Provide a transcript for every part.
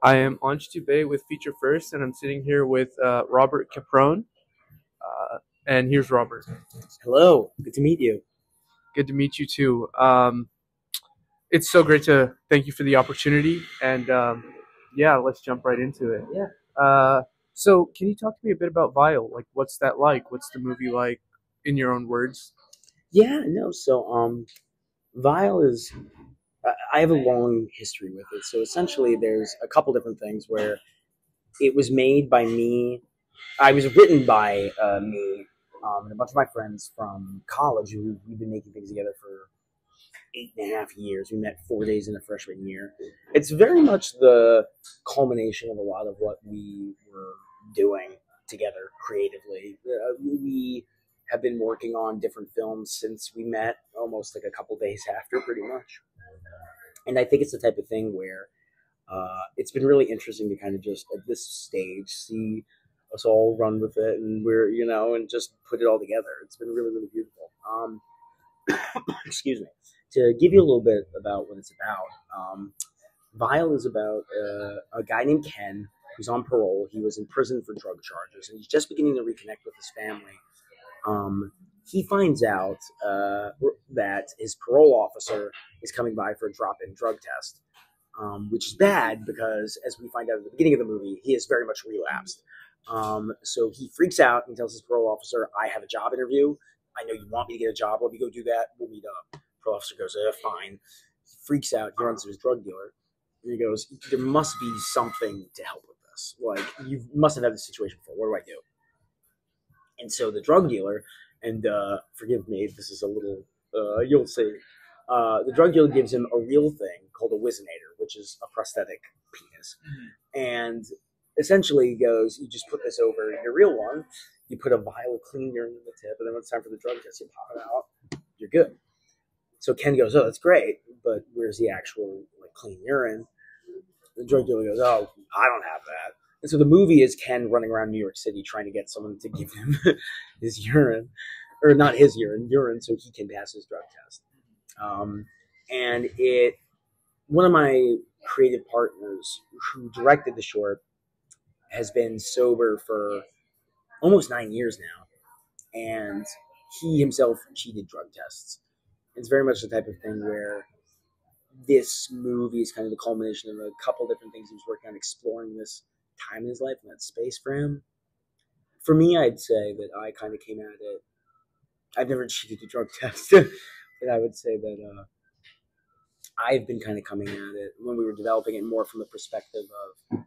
I am Ansh Dubey with Feature First, and I'm sitting here with Robert Capron. And here's Robert. Hello, good to meet you. Good to meet you too. It's so great to thank you for the opportunity, and yeah, let's jump right into it. Yeah. So, can you talk to me a bit about Vial? Like, what's that like? What's the movie like, in your own words? Yeah, no, Vial is, I have a long history with it. So essentially, there's a couple different things where it was made by me. I was written by me and a bunch of my friends from college who we've been making things together for 8.5 years. We met 4 days in the freshman year. It's very much the culmination of a lot of what we were doing together creatively. We have been working on different films since we met, almost like a couple days after, pretty much. And I think it's the type of thing where it's been really interesting to kind of just at this stage see us all run with it, and and just put it all together. It's been really, really beautiful. Excuse me. To give you a little bit about what it's about, Vial is about a guy named Ken who's on parole. He was in prison for drug charges, and he's just beginning to reconnect with his family. He finds out that his parole officer is coming by for a drop-in drug test, which is bad because, as we find out at the beginning of the movie, he is very much relapsed. So he freaks out and tells his parole officer, "I have a job interview. I know you want me to get a job. Let me go do that. We'll meet up." Parole officer goes, "Fine." He freaks out. He runs to his drug dealer. And he goes, "There must be something to help with this. Like, you must have had this situation before. What do I do?" And so the drug dealer, and forgive me, this is a little, you'll see, the drug dealer gives him a real thing called a Wizinator, which is a prosthetic penis. And essentially he goes, "You just put this over your real one, you put a vial of clean urine in the tip, and then when it's time for the drug test, you pop it out, you're good." So Ken goes, "Oh, that's great, but where's the actual clean urine?" The drug dealer goes, "Oh, I don't have that." And so the movie is Ken running around New York City trying to get someone to give him his urine, or not his urine, so he can pass his drug test. And one of my creative partners who directed the short has been sober for almost 9 years now, and he himself cheated drug tests. It's very much the type of thing where this movie is kind of the culmination of a couple different things he was working on, exploring this time in his life and that space for him. For me, I'd say that I kind of came at it. I've never cheated a drug test, but I would say that I've been kind of coming at it when we were developing it more from the perspective of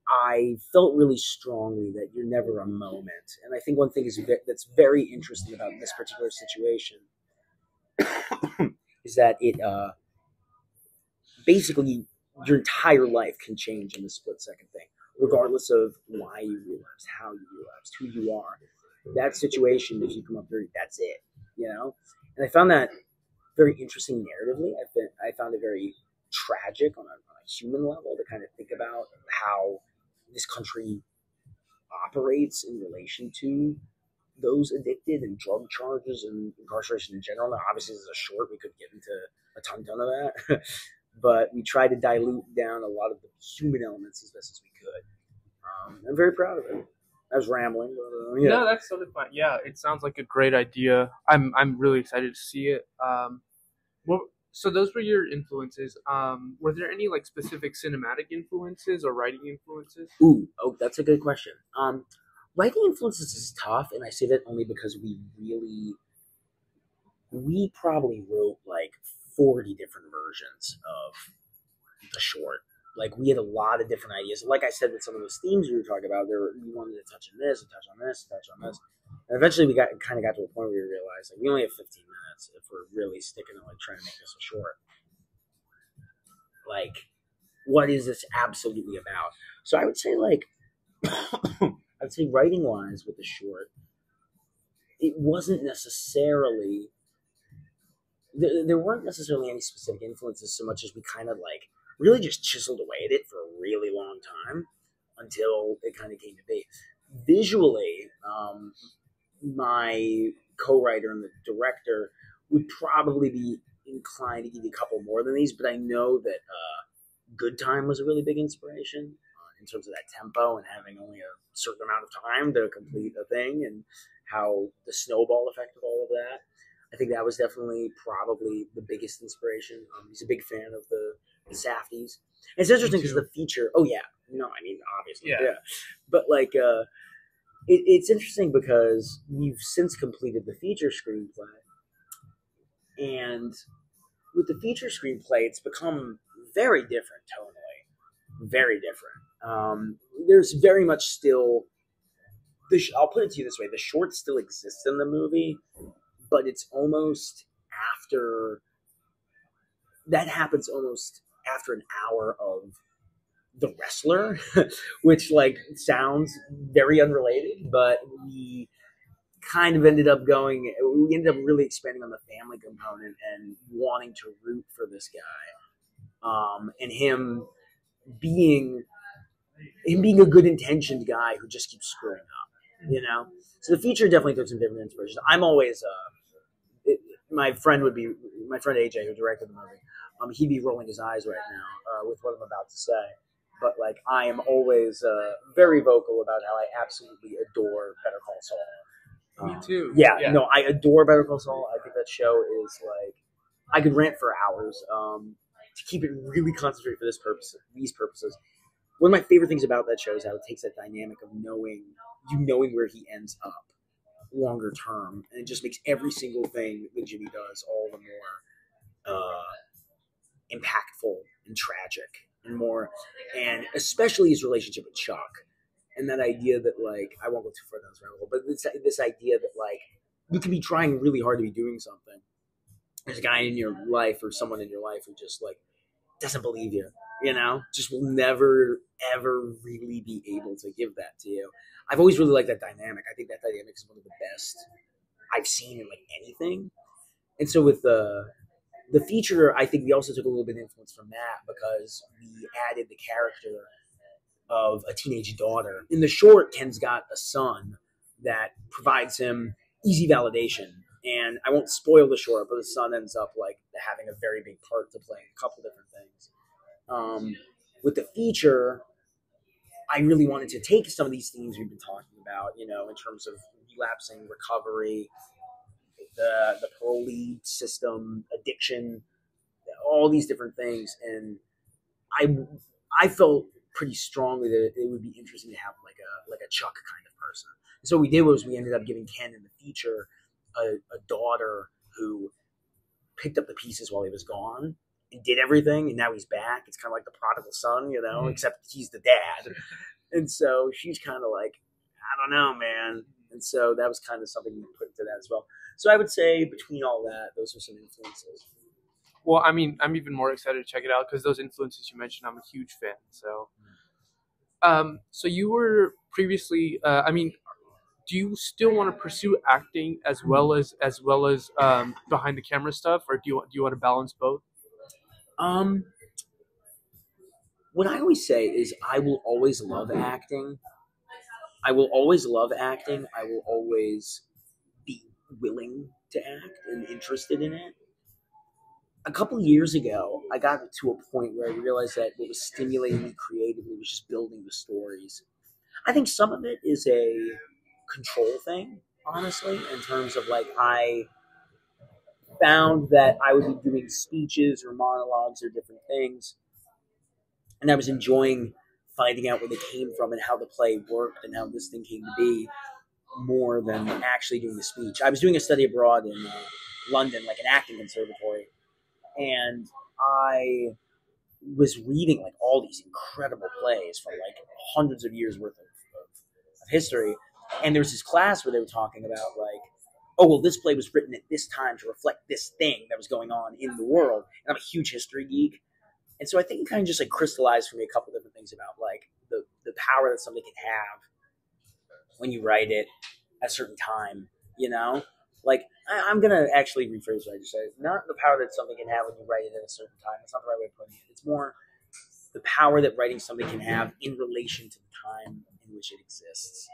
I felt really strongly that you're never a moment. And I think one thing that's very interesting about this particular situation is that it basically your entire life can change in a split-second thing, regardless of why you relapsed, how you relapsed, who you are. That situation, if you come up dirty, that's it, And I found that very interesting narratively. I found it very tragic on a human level to kind of think about how this country operates in relation to those addicted and drug charges and incarceration in general. Now, obviously, this is a short. We could get into a ton of that. But we tried to dilute down a lot of the human elements as best as we could. I'm very proud of it. I was rambling, but yeah. No, that's totally fine. Yeah, it sounds like a great idea. I'm really excited to see it. Well, so those were your influences. Were there any specific cinematic influences or writing influences? Oh, that's a good question. Writing influences is tough, and I say that only because we probably wrote 40 different versions of the short. We had a lot of different ideas. Like I said, with some of those themes we were talking about, we wanted to touch on this, and touch on this, and touch on this. And eventually we got to a point where we realized we only have 15 minutes if we're really sticking to trying to make this a short. What is this absolutely about? So I would say I'd say writing wise with the short, it wasn't necessarily there weren't necessarily any specific influences so much as we kind of really just chiseled away at it for a really long time until it kind of came to be. Visually, my co-writer and the director would probably be inclined to give you a couple more than these, but I know that Good Time was a really big inspiration in terms of that tempo and having only a certain amount of time to complete a thing, and how the snowball effect of all of that. I think that was definitely probably the biggest inspiration. He's a big fan of the Safdies. And it's interesting because the feature. Oh yeah, no, I mean obviously, yeah. But like, it's interesting because we've since completed the feature screenplay, and with the feature screenplay, it's become very different tonally, very different. There's very much still. I'll put it to you this way: the short still exists in the movie, but it's almost after. That happens almost after an hour of The Wrestler, which like sounds very unrelated, but we kind of ended up we ended up really expanding on the family component and wanting to root for this guy, and him being a good intentioned guy who just keeps screwing up, so the feature definitely took some different inspirations. I'm always my friend AJ, who directed the movie. He'd be rolling his eyes right now with what I'm about to say. But like, I am always very vocal about how I absolutely adore Better Call Saul. Me too. Yeah, no, I adore Better Call Saul. I think that show is like, I could rant for hours. To keep it really concentrated for these purposes. One of my favorite things about that show is how it takes that dynamic of knowing where he ends up longer term, and it just makes every single thing that Jimmy does all the more impactful and tragic and especially his relationship with Chuck, and that idea that like, I won't go too far down this rabbit hole, but this idea that like, you can be trying really hard to be doing something. There's a guy in your life or someone in your life who just like doesn't believe you, just will never ever really be able to give that to you. I've always really liked that dynamic. I think that dynamic is one of the best I've seen in like anything. And so with the feature, I think we also took a little bit of influence from that because we added the character of a teenage daughter. In the short, Ken's got a son that provides him easy validation. And I won't spoil the short, but the son ends up like having a very big part to play in a couple different things. With the feature, I really wanted to take some of these themes we've been talking about, in terms of relapsing, recovery, the parole system, addiction, all these different things, and I felt pretty strongly that it would be interesting to have like a Chuck kind of person. And so what we did was we ended up giving Ken in the feature a daughter who picked up the pieces while he was gone and did everything, and now he's back. It's kind of like the prodigal son, except he's the dad. And so she's kind of like, I don't know, man. And so that was kind of something we put into that as well. So I would say between all that, those are some influences. Well, I mean, I'm even more excited to check it out because those influences you mentioned, I'm a huge fan. So, so you were previously, do you still want to pursue acting as well as behind the camera stuff, or do you want to balance both? What I always say is I will always love acting. I will always love acting. I will always be willing to act and interested in it. A couple of years ago, I got to a point where I realized that what was stimulating me creatively was just building the stories. I think some of it is a control thing, honestly, in terms of like, I found that I would be doing speeches or monologues or different things, and I was enjoying finding out where they came from and how the play worked and how this thing came to be more than actually doing the speech. I was doing a study abroad in London, like an acting conservatory, and I was reading like all these incredible plays from like hundreds of years worth of history. And there was this class where they were talking about like, oh, well, this play was written at this time to reflect this thing that was going on in the world. And I'm a huge history geek. And so I think it kind of just like crystallized for me a couple different things about like the power that something can have when you write it at a certain time, Like, I'm going to actually rephrase what I just said. Not the power that something can have when you write it at a certain time. It's not the right way of putting it. It's more the power that writing something can have in relation to the time in which it exists,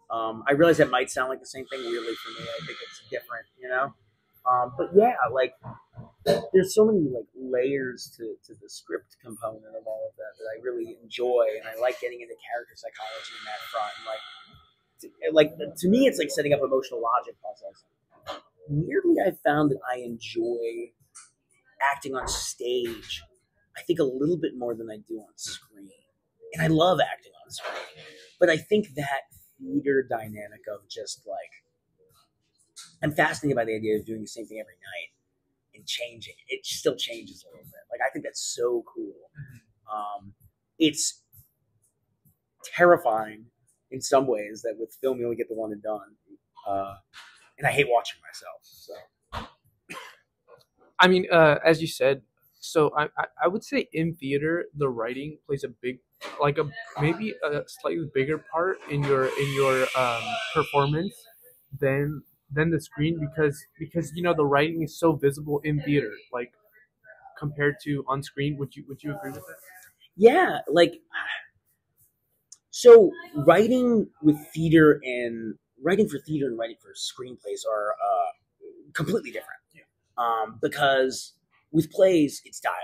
I realize that might sound like the same thing weirdly for me. I think it's different, But yeah, like, there's so many like layers to the script component of all of that that I really enjoy, and I like getting into character psychology in that front. And to me, it's like setting up emotional logic puzzles. Weirdly, I found that I enjoy acting on stage, I think, a little bit more than I do on screen. And I love acting on screen. But I think that theater dynamic of just like, I'm fascinated by the idea of doing the same thing every night and changing. It still changes a little bit. Like, I think that's so cool. It's terrifying in some ways that with film you only get the one and done. And I hate watching myself. So. I mean, as you said, so I would say in theater the writing plays a big, like maybe a slightly bigger part in your performance than the screen, because the writing is so visible in theater, like compared to on screen. Would you agree with that? Yeah, like, so writing for theater and writing for screenplays are completely different. Because with plays, it's dialogue.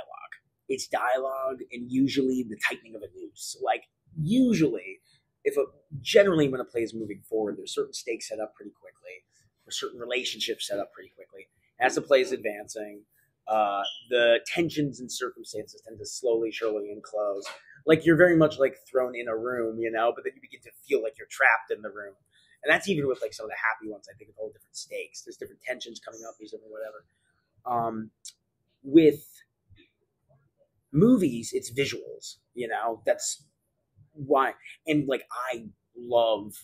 It's dialogue, and usually the tightening of a noose. Like, usually, generally when a play is moving forward, there's certain stakes set up pretty quickly, or certain relationships set up pretty quickly. As the play is advancing, the tensions and circumstances tend to slowly, surely enclose. Like, you're very much like thrown in a room, but then you begin to feel like you're trapped in the room. And that's even with like some of the happy ones. I think it's all different stakes. There's different tensions coming up. There's different whatever. With movies, it's visuals. That's why. And like I love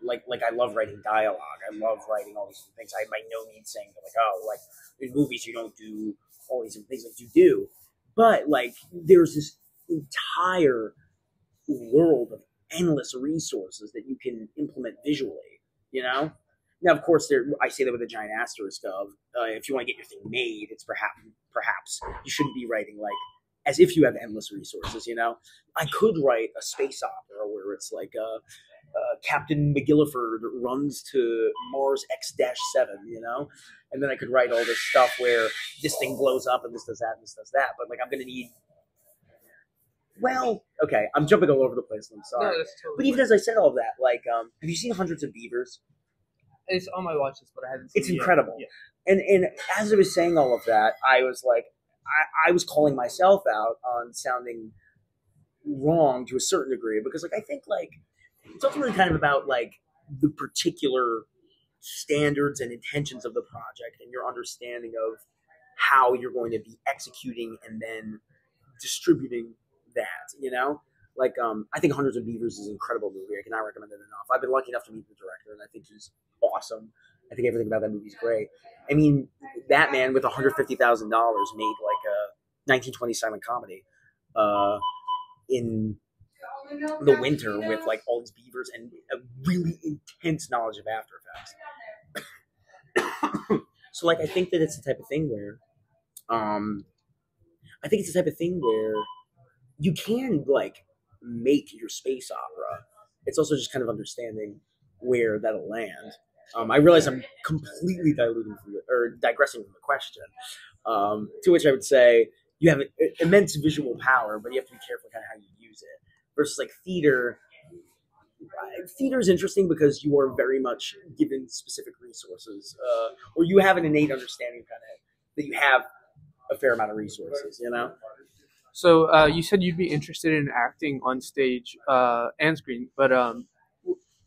writing dialogue. I love writing all these things. I by no means saying that like in movies you don't do all these things like you do, but like there's this entire world of endless resources that you can implement visually, Now, of course, I say that with a giant asterisk of if you want to get your thing made, it's perhaps you shouldn't be writing like as if you have endless resources, I could write a space opera where it's like Captain McGilliford runs to Mars X-7, and then I could write all this stuff where this thing blows up and this does that and this does that, but like I'm going to need. Well, okay, I'm jumping all over the place. I'm sorry. No, that's totally but even as I said all of that, like, have you seen Hundreds of Beavers? It's on my watch list, but I haven't seen it. It's incredible. Yeah. And as I was saying all of that, I was like, I was calling myself out on sounding wrong to a certain degree because, like, I think like it's ultimately kind of about like the particular standards and intentions of the project and your understanding of how you're going to be executing and then distributing that, Like, I think Hundreds of Beavers is an incredible movie. I cannot recommend it enough. I've been lucky enough to meet the director, and I think he's awesome. I think everything about that movie is great. I mean, that man with $150,000 made like a 1920 silent comedy in the winter with like all these beavers and a really intense knowledge of After Effects. So, like, I think that it's the type of thing where, you can like make your space opera. It's also just kind of understanding where that'll land. I realize I'm completely digressing from the question. To which I would say you have immense visual power, but you have to be careful kind of how you use it. Versus like theater. Theater is interesting because you are very much given specific resources, or you have an innate understanding kind of that you have a fair amount of resources, So you said you'd be interested in acting on stage and screen, but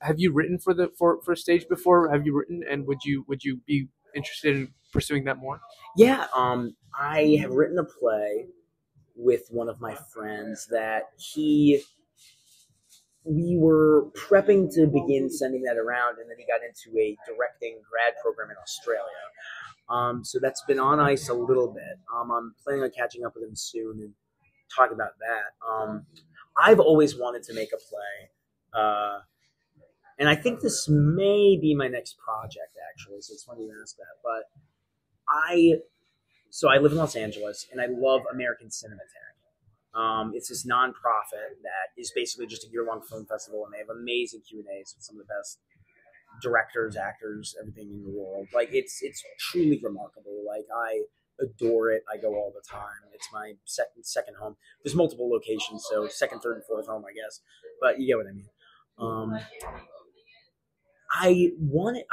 have you written for stage before? Have you written, and would you be interested in pursuing that more? Yeah, I have written a play with one of my friends that we were prepping to begin sending that around, and then he got into a directing grad program in Australia. So that's been on ice a little bit. I'm planning on catching up with him soon and talk about that. I've always wanted to make a play, and I think this may be my next project, actually. So it's funny you ask that. But I live in Los Angeles, and I love American Cinematary. It's this nonprofit that is basically just a year-long film festival, and they have amazing Q&As with some of the best directors, actors, everything in the world. Like, it's truly remarkable. Like, adore it. I go all the time. It's my second home. There's multiple locations, so second, third, and fourth home, I guess. But you get what I mean.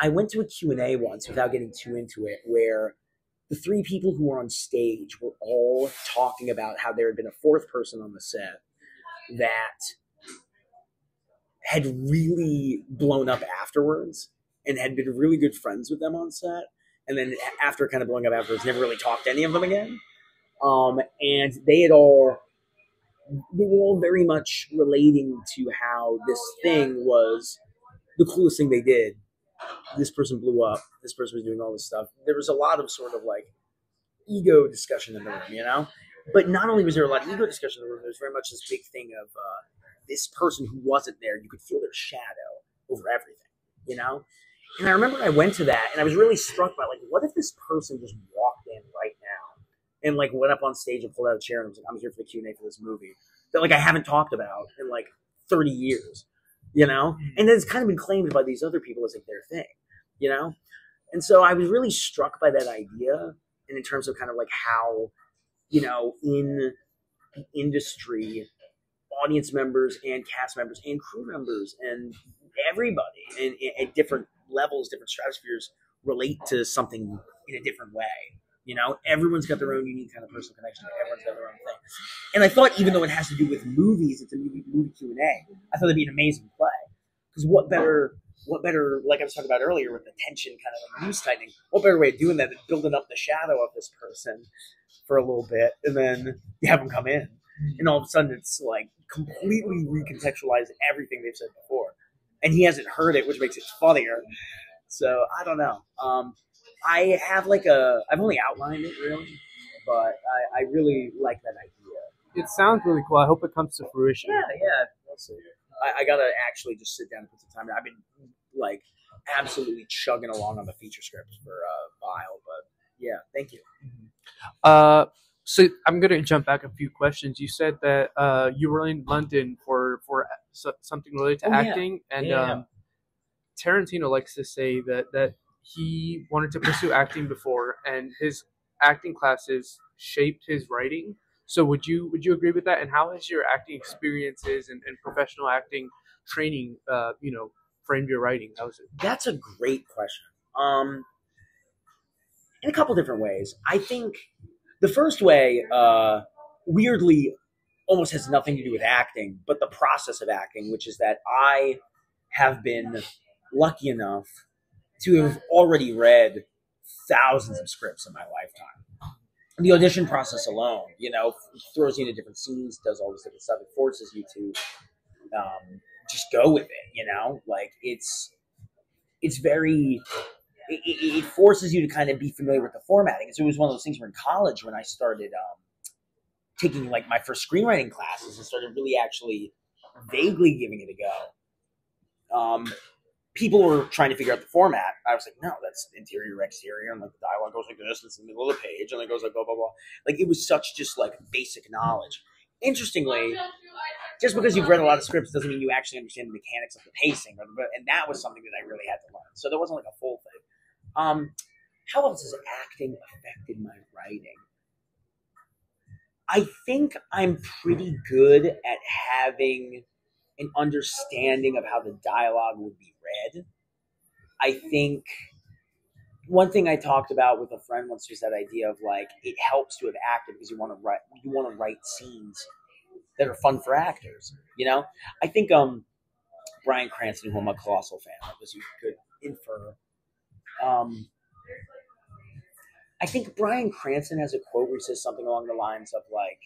I went to a Q&A once without getting too into it, where the three people who were on stage were all talking about how there had been a fourth person on the set that had really blown up afterwards and had been really good friends with them on set. And then after kind of blowing up afterwards, never really talked to any of them again. And they were all very much relating to how this thing was the coolest thing they did. This person blew up. This person was doing all this stuff. There was a lot of sort of like ego discussion in the room, you know? But not only was there a lot of ego discussion in the room, there was very much this big thing of this person who wasn't there. You could feel their shadow over everything, you know? And I remember I went to that, and I was really struck by, like, what if this person just walked in right now and, like, went up on stage and pulled out a chair and was like, I'm here for the Q&A for this movie that, like, I haven't talked about in, like, 30 years, you know? And it's kind of been claimed by these other people as, like, their thing, you know? And so I was really struck by that idea, and in terms of kind of, like, how, you know, in the industry, audience members and cast members and crew members and everybody and at different levels, different stratospheres relate to something in a different way. You know, everyone's got their own unique kind of personal connection. Everyone's got their own thing. And I thought, even though it has to do with movies, it's a movie Q&A, I thought it'd be an amazing play. Because what better, like I was talking about earlier with the tension kind of like news tightening, what better way of doing that than building up the shadow of this person for a little bit, and then you have them come in, and all of a sudden it's like completely recontextualize everything they've said before. And he hasn't heard it, which makes it funnier. So I don't know. I have I've only outlined it really, but I really like that idea. It sounds really cool. I hope it comes to fruition. Yeah. We'll see. I gotta actually just sit down and put some time. I've been like absolutely chugging along on the feature script for Vial, but yeah, thank you. So I'm gonna jump back a few questions. You said that you were in London for something related to acting, and Tarantino likes to say that he wanted to pursue acting before, and his acting classes shaped his writing. So would you agree with that? And how has your acting experiences and professional acting training, framed your writing? How was it? That's a great question. In a couple different ways. I think the first way, weirdly, almost has nothing to do with acting, but the process of acting, which is that I have been lucky enough to have already read thousands of scripts in my lifetime. The audition process alone, throws you into different scenes, does all this different stuff. It forces you to just go with it, Like, it's very... It forces you to kind of be familiar with the formatting. So it was one of those things where in college, when I started taking like my first screenwriting classes and started really actually vaguely giving it a go, people were trying to figure out the format. I was like, no, that's interior, exterior, and like the dialogue goes like this, it's in the middle of the page, and it goes like blah, blah, blah. Like, it was such just like basic knowledge. Interestingly, just because you've read a lot of scripts doesn't mean you actually understand the mechanics of the pacing, and that was something that I really had to learn. So there wasn't like a full thing. How else has acting affected my writing? I think I'm pretty good at having an understanding of how the dialogue would be read. I think one thing I talked about with a friend once was that idea of like, it helps to have acted because you want to write scenes that are fun for actors. I think Bryan Cranston, who I'm a colossal fan of, as you could infer. I think Bryan Cranston has a quote where he says something along the lines of like,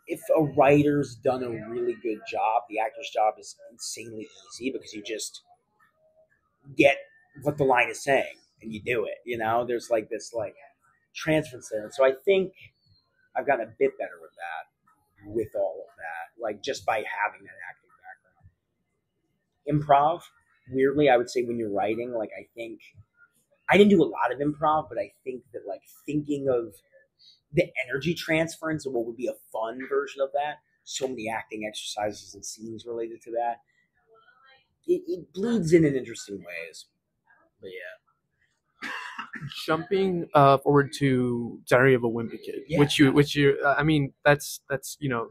if a writer's done a really good job, the actor's job is insanely easy because you just get what the line is saying and you do it. There's like this like transference there. And so I think I've gotten a bit better with that, with all of that, like just by having that acting background. Improv, weirdly, I would say when you're writing, like I think I didn't do a lot of improv, but I think that like thinking of the energy transference and what would be a fun version of that, so many acting exercises and scenes related to that, it bleeds in interesting ways. But yeah. jumping forward to Diary of a Wimpy Kid, Yeah. which you, I mean, that's that's your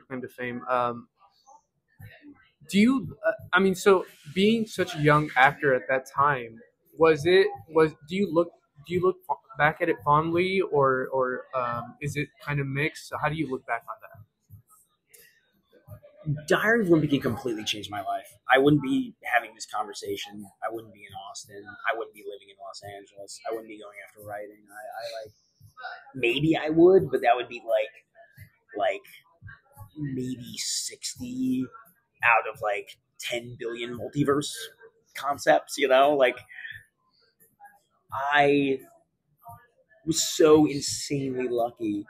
claim to fame. Do you? I mean, so being such a young actor at that time, do you look back at it fondly, or is it kind of mixed? So how do you look back on that? Diary of Wimpy Kid completely changed my life. I wouldn't be having this conversation. I wouldn't be in Austin. I wouldn't be living in Los Angeles. I wouldn't be going after writing. I like maybe I would, but that would be like maybe 60 out of like 10 billion multiverse concepts. Like I was so insanely lucky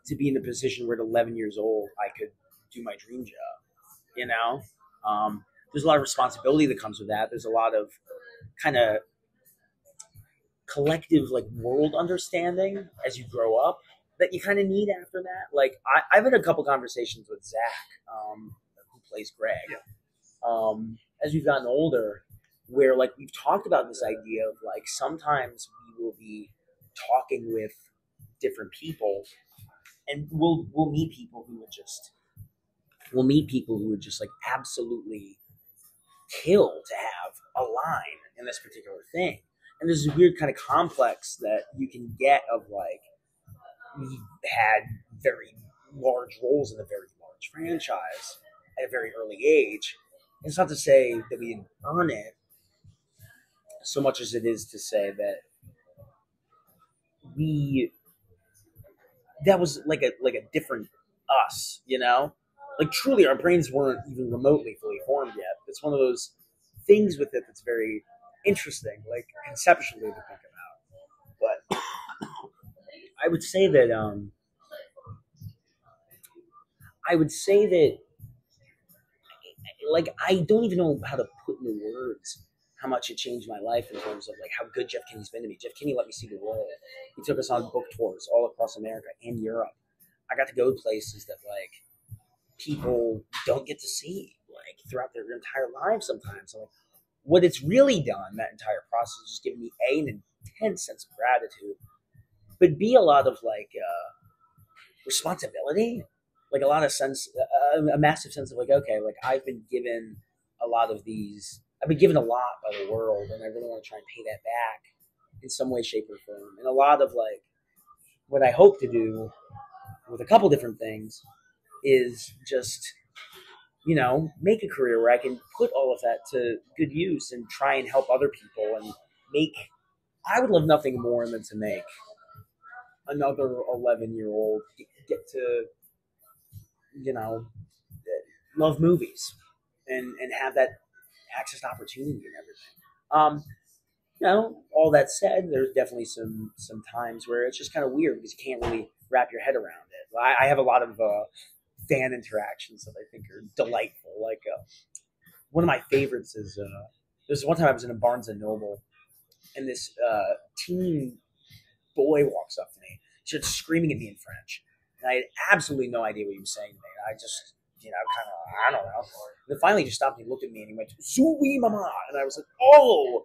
to be in the position where at 11 years old I could do my dream job. There's a lot of responsibility that comes with that. There's a lot of kind of collective like world understanding as you grow up that you kind of need after that. Like I've had a couple conversations with Zach, who plays Greg, as we've gotten older, where like we've talked about this idea of like sometimes we will be talking with different people, and we'll meet people who would just like absolutely kill to have a line in this particular thing. And there's a weird kind of complex that you can get of like, we had very large roles in a very large franchise at a very early age. It's not to say that we didn't earn it so much as it is to say that that was like a different us, Like truly our brains weren't even remotely fully formed yet. It's one of those things with it that's very interesting, like conceptually to think about. But I would say that like I don't even know how to put into words how much it changed my life in terms of like how good Jeff Kinney's been to me. Jeff Kinney let me see the world. He took us on book tours all across America and Europe. I got to go to places that like people don't get to see like throughout their entire lives sometimes. So, like, what it's really done, that entire process, is just given me an intense sense of gratitude, but B, a lot of like responsibility, like a lot of sense, a massive sense of like, okay, like I've been given a lot of these, I've been given a lot by the world, and I really want to try and pay that back in some way, shape, or form. And a lot of like what I hope to do with a couple different things is just, make a career where I can put all of that to good use and try and help other people and I would love nothing more than to make another 11-year-old get to, love movies and have that access to opportunity and everything. All that said, there's definitely some times where it's just kind of weird because you can't really wrap your head around it. I have a lot of fan interactions that I think are delightful. Like one of my favorites is there's one time I was in a Barnes and Noble, and this teen boy walks up to me, starts screaming at me in French, and I had absolutely no idea what he was saying to me. I just, I don't know. And then finally, he just stopped and he looked at me and he went, "Zoui mama," and I was like, "Oh,"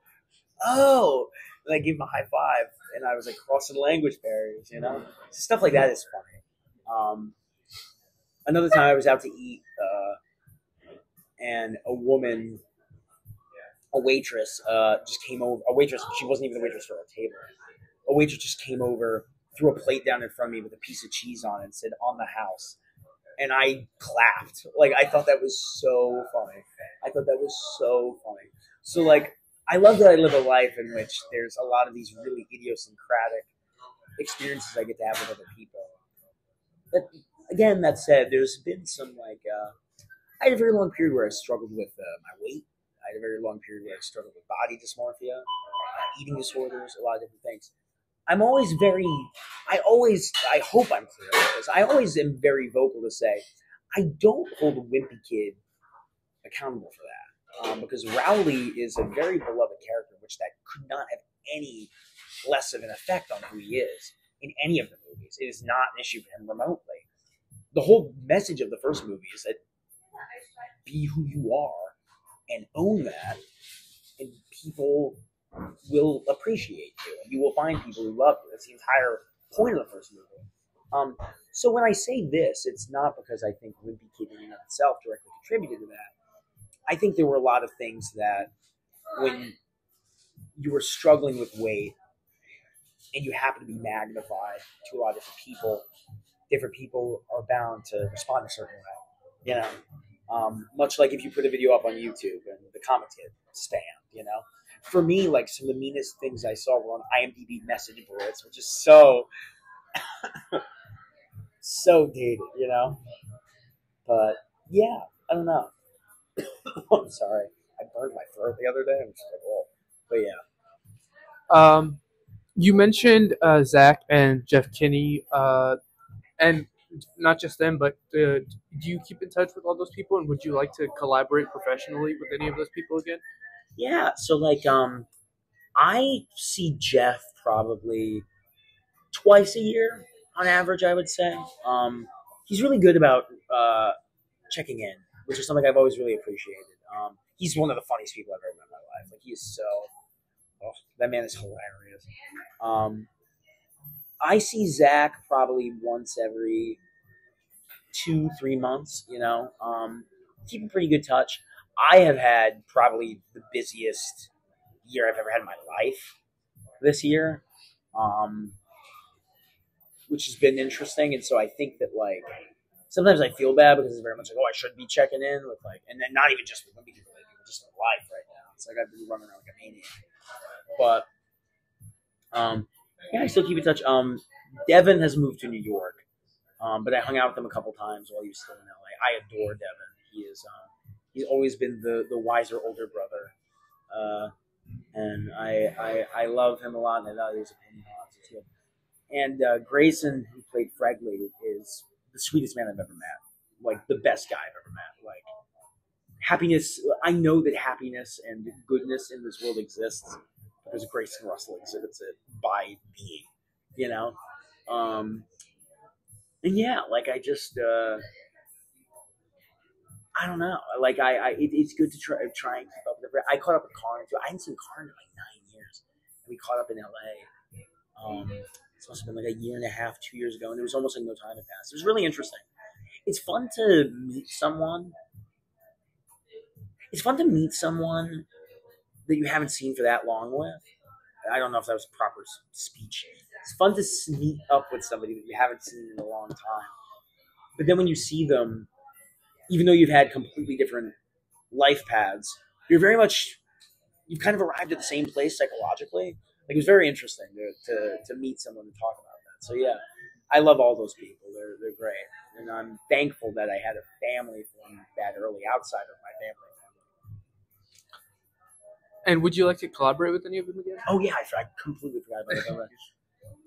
and I gave him a high five, and I was like crossing language barriers, stuff like that is funny. Another time I was out to eat, and a waitress just came over. A waitress, she wasn't even a waitress for our table. A waitress just came over, threw a plate down in front of me with a piece of cheese on it and said, "On the house." And I clapped. Like, I thought that was so funny. So, like, I love that I live a life in which there's a lot of these really idiosyncratic experiences I get to have with other people. But again, that said, there's been some, like, I had a very long period where I struggled with my weight. I had a very long period where I struggled with body dysmorphia, eating disorders, a lot of different things. I hope I'm clear about this. I always am very vocal to say, I don't hold a Wimpy Kid accountable for that. Because Rowley is a very beloved character, which that could not have any less of an effect on who he is in any of the movies. It is not an issue for him remotely. The whole message of the first movie is that be who you are and own that, and people will appreciate you, and you will find people who love you. That's the entire point of the first movie. So when I say this, it's not because I think Wimpy Kid in and of itself directly contributed to that. I think there were a lot of things that when you were struggling with weight and you happen to be magnified to a lot of different people are bound to respond a certain way. You know, much like if you put a video up on YouTube and the comments get spammed. For me, like some of the meanest things I saw were on IMDb message boards, which is so dated. But yeah, I don't know. I'm sorry, I burned my throat the other day. I'm just like, oh, but yeah. You mentioned Zach and Jeff Kinney, and not just them, but do you keep in touch with all those people? And would you like to collaborate professionally with any of those people again? Yeah. So like, I see Jeff probably twice a year on average, I would say. He's really good about checking in, which is something I've always really appreciated. He's one of the funniest people I've ever met in my life. Like he is that man is hilarious. I see Zach probably once every 2-3 months. Keep in pretty good touch. I have had probably the busiest year I've ever had in my life this year, which has been interesting. And so I think that like sometimes I feel bad because it's very much like, oh, I should be checking in with like, and then not even just with women, just in life right now. It's like I've been running around like a maniac. But yeah, I still keep in touch. Devin has moved to New York, but I hung out with him a couple times while he was still in LA. I adore Devin. He's always been the wiser older brother, and I love him a lot, and I value his opinion a lot too. And Grayson, who played Fregley, is the sweetest man I've ever met. Like the best guy I've ever met. Like happiness. I know that happiness and goodness in this world exists because Grayson Russell exhibits it by being, and yeah, like I just, I don't know. Like it's good to try and keep up with it. I caught up with Karn too. I hadn't seen Karn in like 9 years, and we caught up in LA. It must have been like a year and a half, 2 years ago, and there was almost like no time had passed. It was really interesting. It's fun to meet someone. It's fun to meet someone that you haven't seen for that long with. I don't know if that was proper speech. It's fun to meet up with somebody that you haven't seen in a long time. But then when you see them, even though you've had completely different life paths, you've kind of arrived at the same place psychologically. Like it was very interesting to meet someone and talk about that. So yeah, I love all those people. They're great, and I'm thankful that I had a family form that early outside of my family. And would you like to collaborate with any of them again? Oh yeah, I completely forgot about that.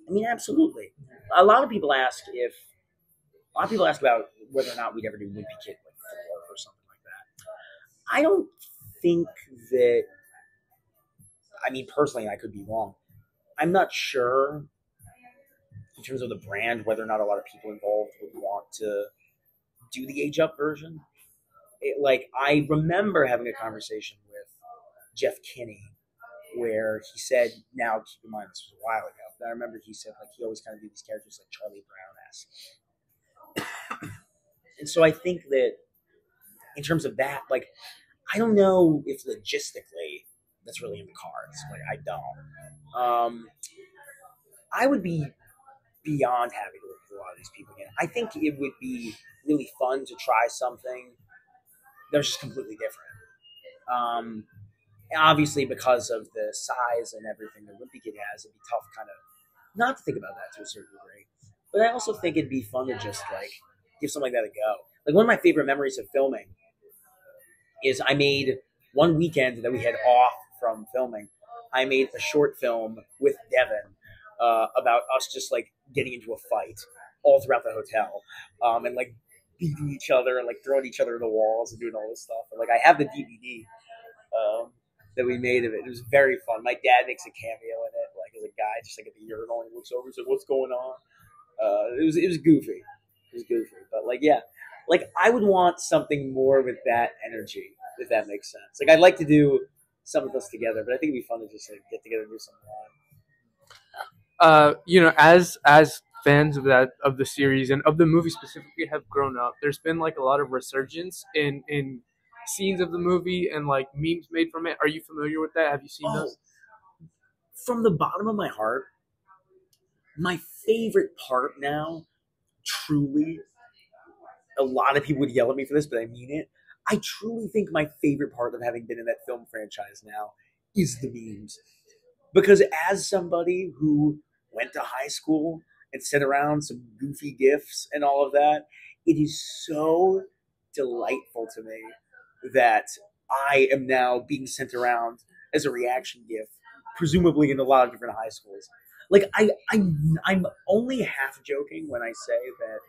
I mean, absolutely. A lot of people ask about whether or not we'd ever do Wimpy Kid like 4 or something like that. I don't think that. I mean, personally, I could be wrong. I'm not sure in terms of the brand whether or not a lot of people involved would want to do the age up version. I remember having a conversation with Jeff Kinney where he said, now keep in mind this was a while ago, but I remember he said like he always kind of did these characters like Charlie Brown-esque. And so I think that in terms of that, like I don't know if logistically that's really in the cards. Like I don't. I would be beyond happy to work with a lot of these people again. I think it would be really fun to try something that was just completely different. Obviously, because of the size and everything that Wimpy Kid has, it'd be tough kind of not to think about that to a certain degree. But I also think it'd be fun to just like give something like that a go. Like one of my favorite memories of filming is I made one weekend that we had off from filming. I made a short film with Devin about us just like getting into a fight all throughout the hotel and like beating each other and like throwing each other in the walls and doing all this stuff. And, like I have the DVD that we made of it. It was very fun. My dad makes a cameo in it, like as a guy just like at the urinal and looks over and says, "What's going on?" It was goofy. It was goofy, but like yeah, like I would want something more with that energy, if that makes sense. Like I'd like to do some of us together. But I think it'd be fun to just like get together and do something live. As fans of the series and of the movie specifically have grown up, there's been like a lot of resurgence in scenes of the movie and like memes made from it. Are you familiar with that? Have you seen those? From the bottom of my heart, my favorite part now, truly, a lot of people would yell at me for this, but I mean it. I truly think my favorite part of having been in that film franchise now is the memes. Because as somebody who went to high school and sent around some goofy GIFs and all of that, it is so delightful to me that I am now being sent around as a reaction GIF, presumably in a lot of different high schools. Like, I'm only half joking when I say that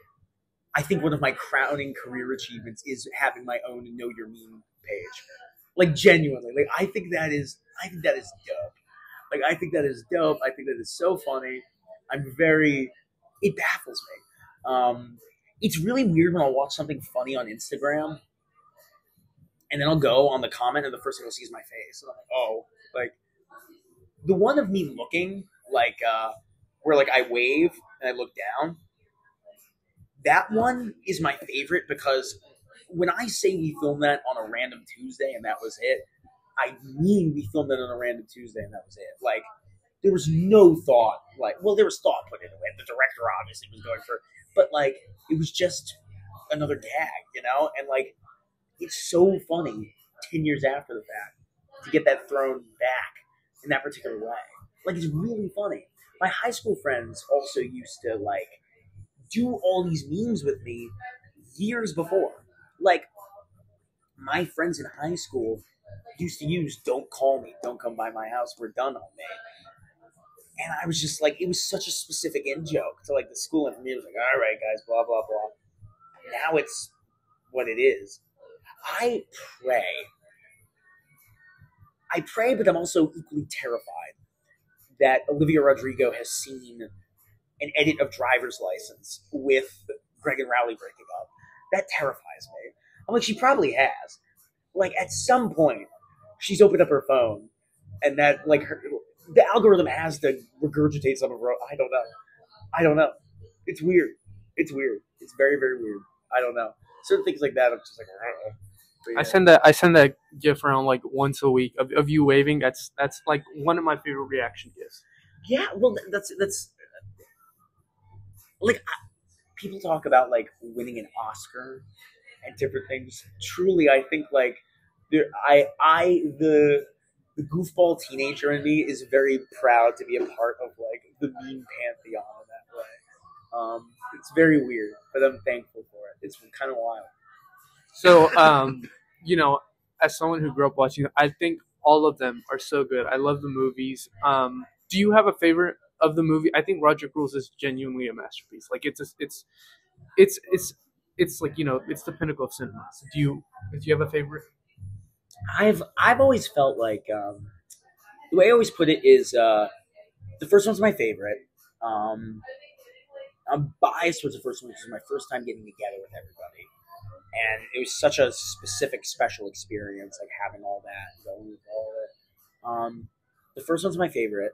I think one of my crowning career achievements is having my own Know Your Meme page. Like, genuinely. Like, I think that is dope. Like, I think that is dope. I think that is so funny. It baffles me. It's really weird when I'll watch something funny on Instagram and then I'll go on the comment and the first thing I'll see is my face. And I'm like, oh, like the one of me looking like, where like I wave and I look down. That one is my favorite because when I say we filmed that on a random Tuesday and that was it, I mean we filmed it on a random Tuesday and that was it. Like, there was no thought, like, well, there was thought put into it. The director obviously was going for, but like, it was just another gag, you know? And like, it's so funny 10 years after the fact to get that thrown back in that particular way. Like, it's really funny. My high school friends also used to like do all these memes with me years before. Like, my friends in high school used to use "Don't call me, don't come by my house, we're done all day." And I was just like, it was such a specific in joke to like the school, and for me it was like, all right guys, blah blah blah. Now it's what it is. I pray, but I'm also equally terrified that Olivia Rodrigo has seen an edit of Driver's License with Greg and Rowley breaking up. That terrifies me. I'm like, she probably has. Like, at some point, she's opened up her phone, and that, like, the algorithm has to regurgitate some of her. I don't know. It's weird. It's very, very weird. I don't know. Certain things like that, I'm just like, I don't know. Yeah. I send that GIF around like once a week of you waving. That's like one of my favorite reaction GIFs. Yeah, well, that's like, people talk about like winning an Oscar and different things. Truly, I think like the goofball teenager in me is very proud to be a part of like the meme pantheon in that way. It's very weird, but I'm thankful for it. It's kind of wild. So, as someone who grew up watching, I think all of them are so good. I love the movies. Do you have a favorite of the movie? I think Roger Rules is genuinely a masterpiece. Like, it's like, it's the pinnacle of cinema. So do you have a favorite? I've always felt like the way I always put it is the first one's my favorite. I'm biased towards the first one because it was my first time getting together with everybody. And it was such a specific, special experience, like having all that, going with all of it. The first one's my favorite.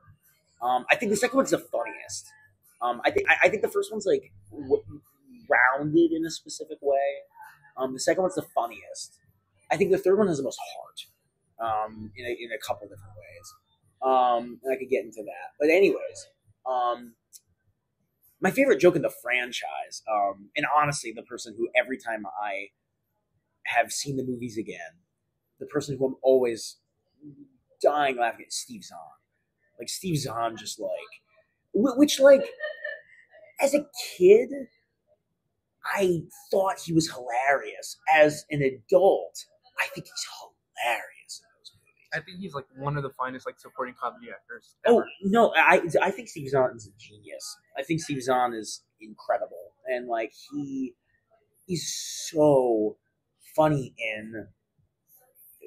I think the second one's the funniest. I think the first one's like rounded in a specific way. The second one's the funniest. I think the third one has the most heart. In a couple different ways. And I could get into that. But anyways, my favorite joke in the franchise, and honestly, the person who every time I have seen the movies again, the person who I'm always dying laughing at, is Steve Zahn. Like, Steve Zahn just like, which like, as a kid, I thought he was hilarious. As an adult, I think he's hilarious in those movies. I think he's like one of the finest like supporting comedy actors ever. Oh no, I think Steve Zahn is a genius. I think Steve Zahn is incredible, and like he is so funny in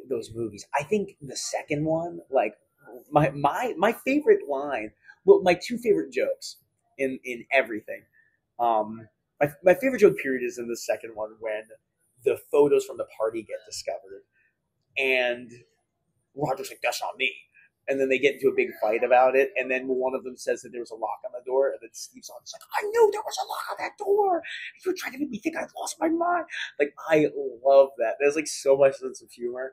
those movies. I think the second one, like my favorite line, well, my two favorite jokes in everything. My favorite joke period is in the second one when the photos from the party get discovered, and Roger's like, that's not me. And then they get into a big fight about it. And then one of them says that there was a lock on the door. And then Steve's on, like, I knew there was a lock on that door. You were trying to make me think I lost my mind. Like, I love that. There's like so much sense of humor.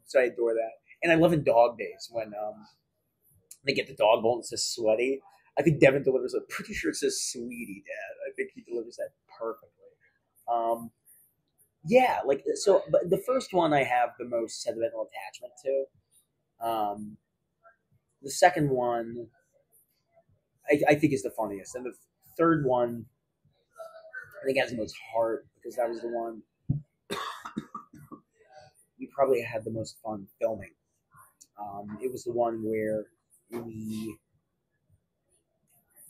So I adore that. And I love in Dog Days when they get the dog bowl and it says sweaty. I think Devin delivers it. Pretty sure it says sweetie, Dad. I think he delivers that perfectly. Yeah, like, so, but the first one I have the most sentimental attachment to. The second one, I think is the funniest. And the third one, I think has the most heart because that was the one we probably had the most fun filming. It was the one where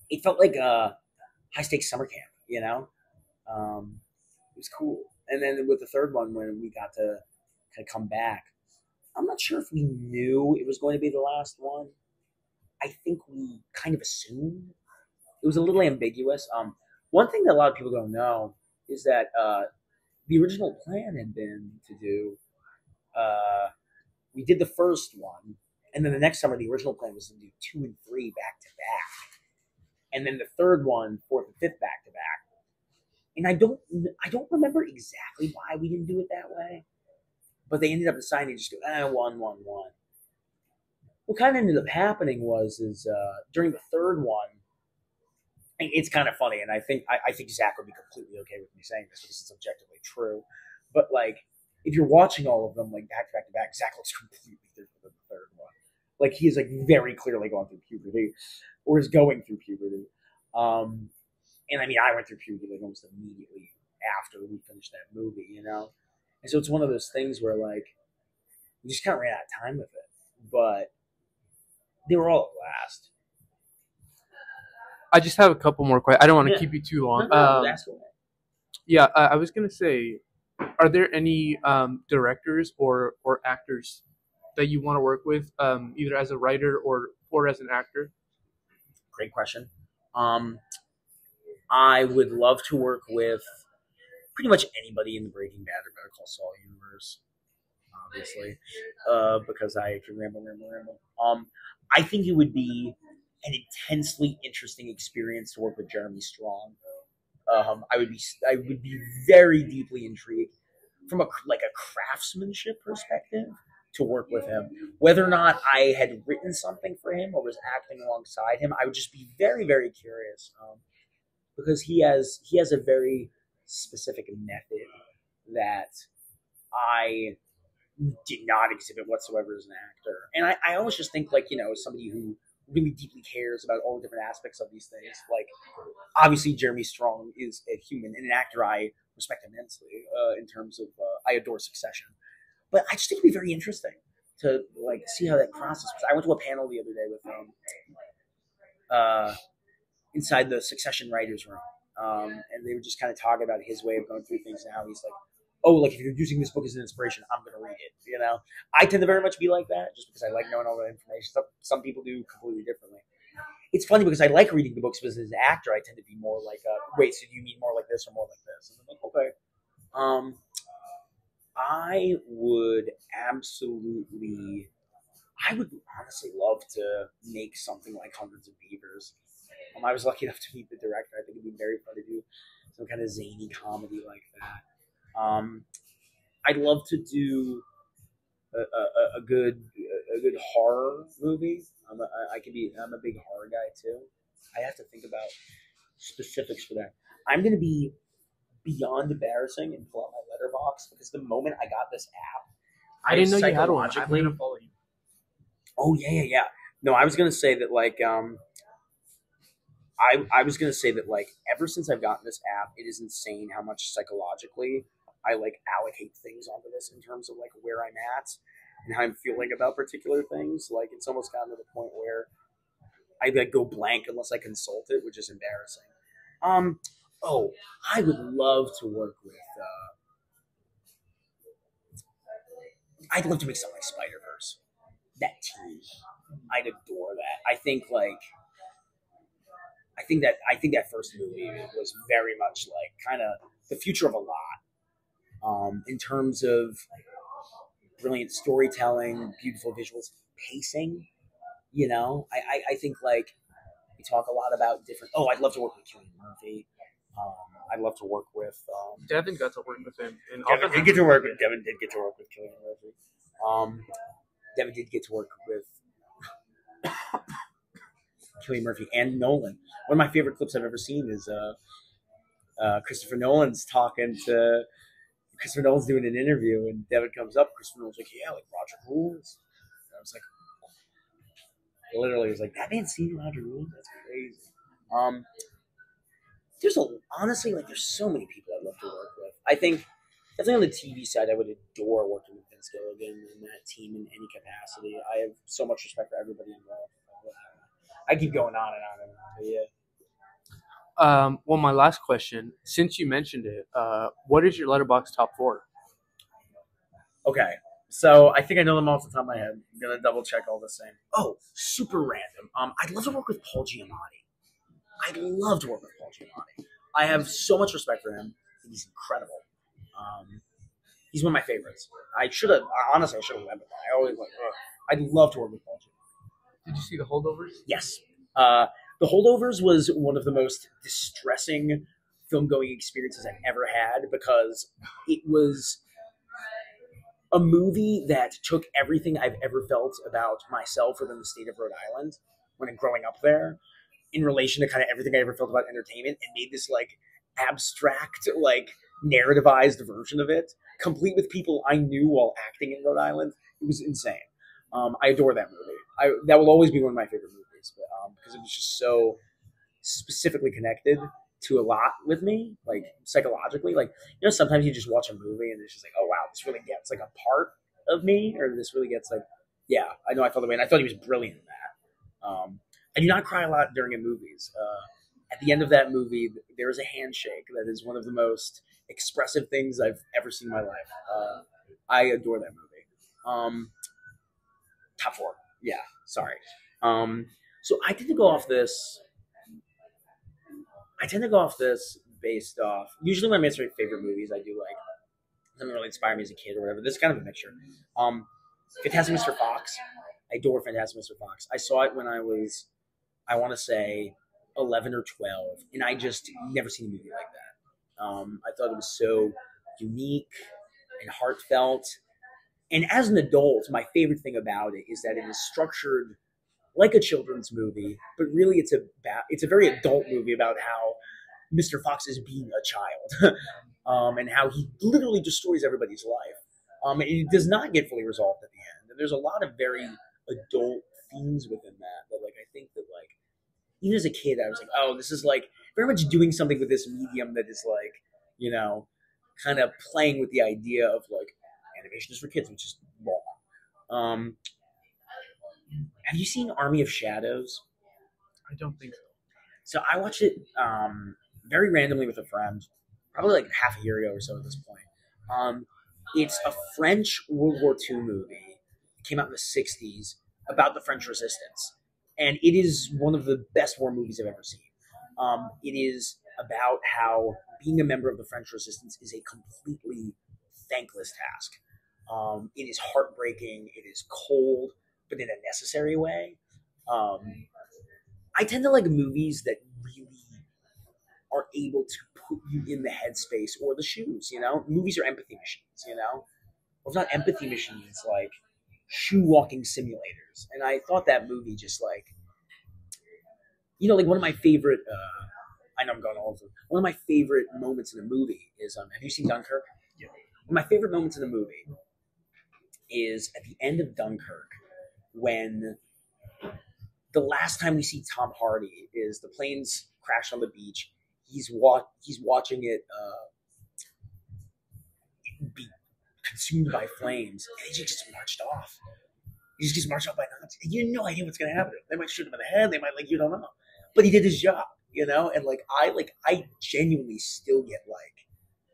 it felt like a high stakes summer camp, you know? It was cool. And then with the third one, when we got to kind of come back, I'm not sure if we knew it was going to be the last one. I think we kind of assumed. It was a little ambiguous. One thing that a lot of people don't know is that the original plan had been to do, we did the first one, and then the next summer the original plan was to do 2 and 3 back to back, and then the third one, 4th and 5th back to back. And I don't remember exactly why we didn't do it that way, but they ended up deciding to just go 1, 1, 1. What kind of ended up happening was during the third one, it's kind of funny, and I think Zach would be completely okay with me saying this because it's objectively true. But like, if you're watching all of them like back to back, Zach looks completely different than the third one. Like he is like very clearly going through puberty, or is going through puberty. And I mean, I went through puberty like almost immediately after we finished that movie, you know. And so it's one of those things where like we just kind of ran out of time with it, but they were all a blast. I just have a couple more questions. I don't want to keep you too long. Yeah, I was gonna say, are there any directors or actors that you want to work with, either as a writer or as an actor? Great question. I would love to work with pretty much anybody in the Breaking Bad or Better Call Saul universe, obviously, because I can ramble. I think it would be an intensely interesting experience to work with Jeremy Strong. I would be very deeply intrigued from a craftsmanship perspective to work with him. Whether or not I had written something for him or was acting alongside him, I would just be very, very curious. Because he has a very specific method that I did not exhibit whatsoever as an actor. And I always just think, like, you know, as somebody who really deeply cares about all the different aspects of these things, like, obviously Jeremy Strong is a human and an actor I respect immensely in terms of, I adore Succession. But I just think it'd be very interesting to, like, see how that process was. I went to a panel the other day with inside the Succession writers' room, and they were just kind of talking about his way of going through things and how he's like, oh, like, if you're using this book as an inspiration, I'm going to read it, you know? I tend to very much be like that, just because I like knowing all the information. Some people do completely differently. It's funny because I like reading the books, but as an actor, I tend to be more like, wait, so do you mean more like this or more like this? And I'm like, okay. I would honestly love to make something like Hundreds of Beavers. I was lucky enough to meet the director. I think it'd be very fun to do some kind of zany comedy like that. I'd love to do a good horror movie. I'm a big horror guy too. I have to think about specifics for that. I'm going to be beyond embarrassing and pull out my letterbox because the moment I got this app, I didn't know you had one. I'm going to follow you. Oh yeah. No, I was going to say that like I was going to say that like ever since I've gotten this app, it is insane how much psychologically I like allocate things onto this in terms of like where I'm at and how I'm feeling about particular things. Like it's almost gotten to the point where I like go blank unless I consult it, which is embarrassing. I would love to work with. I'd love to make something like Spider-Verse. That team, I'd adore that. I think that first movie was very much like kind of the future of a lot. In terms of brilliant storytelling, beautiful visuals, pacing. You know, I think like we talk a lot about different. Oh, I'd love to work with Cillian Murphy. I'd love to work with. Devin got to work with him. Devin did get to work with Cillian Murphy. Devin did get to work with Cillian Murphy and Nolan. One of my favorite clips I've ever seen is Christopher Nolan's doing an interview, and Devin comes up. Christopher Nolan's like, "Yeah, like Roger rules." And I was like, literally, it was like, "That man's seen Roger rules? That's crazy." There's there's so many people I'd love to work with. I think definitely on the TV side, I would adore working with Vince Gilligan and that team in any capacity. I have so much respect for everybody involved. I keep going on and on and on, but yeah. Well, my last question, since you mentioned it, what is your Letterboxd top 4? Okay, so I think I know them all off the top of my head. I'm gonna double check all the same. Oh, super random. I'd love to work with Paul Giamatti. I'd love to work with Paul Giamatti. I have so much respect for him. He's incredible. He's one of my favorites. I should have led with that. I always like. I'd love to work with Paul Giamatti. Did you see The Holdovers? Yes. The Holdovers was one of the most distressing film-going experiences I've ever had because it was a movie that took everything I've ever felt about myself within the state of Rhode Island when growing up there in relation to kind of everything I ever felt about entertainment and made this like abstract, like narrativized version of it, complete with people I knew while acting in Rhode Island. It was insane. I adore that movie. That will always be one of my favorite movies, because it was just so specifically connected to a lot with me, like psychologically. Like, you know, sometimes you just watch a movie and it's just like, oh wow, this really gets like a part of me, or this really gets like, yeah, I know I felt the way, and I thought he was brilliant in that. I do not cry a lot during movies. At the end of that movie, there is a handshake that is one of the most expressive things I've ever seen in my life. I adore that movie. Top 4. Yeah, sorry. So I tend to go off this based off, usually when I'm answering favorite movies, I do like something really inspired me as a kid or whatever. This is kind of a mixture. Fantastic Mr. Fox. I adore Fantastic Mr. Fox. I saw it when I was, I want to say, 11 or 12, and I just never seen a movie like that. I thought it was so unique and heartfelt. And as an adult, my favorite thing about it is that it is structured like a children's movie, but really it's a very adult movie about how Mr. Fox is being a child, and how he literally destroys everybody's life. And it does not get fully resolved at the end. And there's a lot of very adult themes within that like I think that like even as a kid I was like, oh, this is like very much doing something with this medium that is like, you know, kind of playing with the idea of like animation is for kids, which is wrong. Have you seen Army of Shadows? I don't think so. So I watched it very randomly with a friend, probably like half a year ago or so at this point. It's a French World War II movie. It came out in the 60s about the French Resistance. And it is one of the best war movies I've ever seen. It is about how being a member of the French Resistance is a completely thankless task. It is heartbreaking. It is cold, but in a necessary way. I tend to like movies that really are able to put you in the headspace or the shoes, you know? Movies are empathy machines, you know? Or if not empathy machines, like shoe-walking simulators. And I thought that movie just like, you know, like one of my favorite, I know I'm going all over, one of my favorite moments in a movie is, have you seen Dunkirk? Yeah. One of my favorite moments in the movie is at the end of Dunkirk, when the last time we see Tom Hardy is the planes crash on the beach. He's watching it be consumed by flames, and he just marched off. He just gets marched off by Nazis. You have no idea what's going to happen. They might shoot him in the head. They might you don't know. But he did his job, you know. And I genuinely still get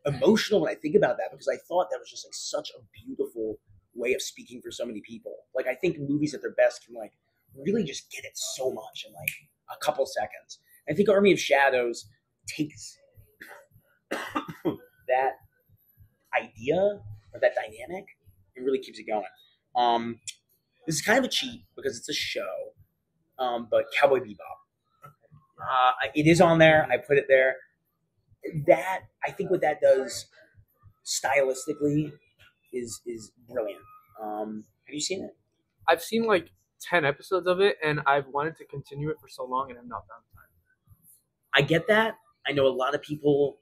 emotional when I think about that, because I thought that was just such a beautiful way of speaking for so many people. I think movies at their best can really just get it so much in a couple seconds. I think Army of Shadows takes that idea or that dynamic It really keeps it going. This is kind of a cheat because it's a show, but Cowboy Bebop. It is on there. I put it there. That I think what that does stylistically is brilliant. Have you seen it? I've seen like 10 episodes of it, and I've wanted to continue it for so long, and I've not found time. I get that. I know a lot of people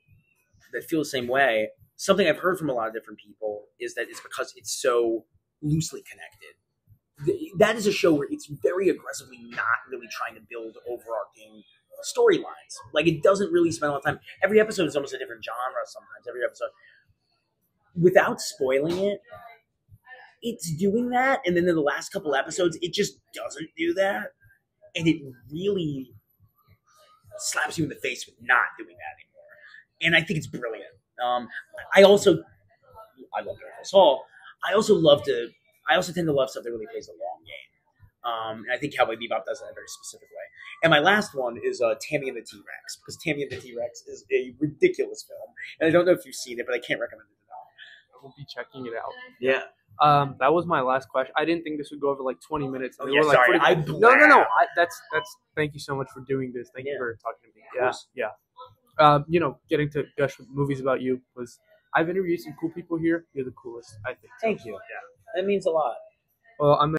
that feel the same way. Something I've heard from a lot of different people is that it's because it's so loosely connected. That is a show where it's very aggressively not really trying to build overarching storylines. Like, it doesn't really spend a lot of time. Every episode is almost a different genre sometimes, every episode. Without spoiling it, it's doing that, and then in the last couple episodes, it just doesn't do that. And it really slaps you in the face with not doing that anymore. And I think it's brilliant. I love Saul. I also tend to love stuff that really plays a long game. And I think Cowboy Bebop does that in a very specific way. And my last one is Tammy and the T-Rex, because Tammy and the T-Rex is a ridiculous film. And I don't know if you've seen it, but I can't recommend it at all. I will be checking it out. Yeah. That was my last question. I didn't think this would go over like 20 minutes. Oh, yeah, sorry. No. That's. Thank you so much for doing this. Thank you for talking to me. Yeah. Getting to gush with movies about you was. I've interviewed some cool people here. You're the coolest, I think. Thank you. Yeah. That means a lot. Well, I'm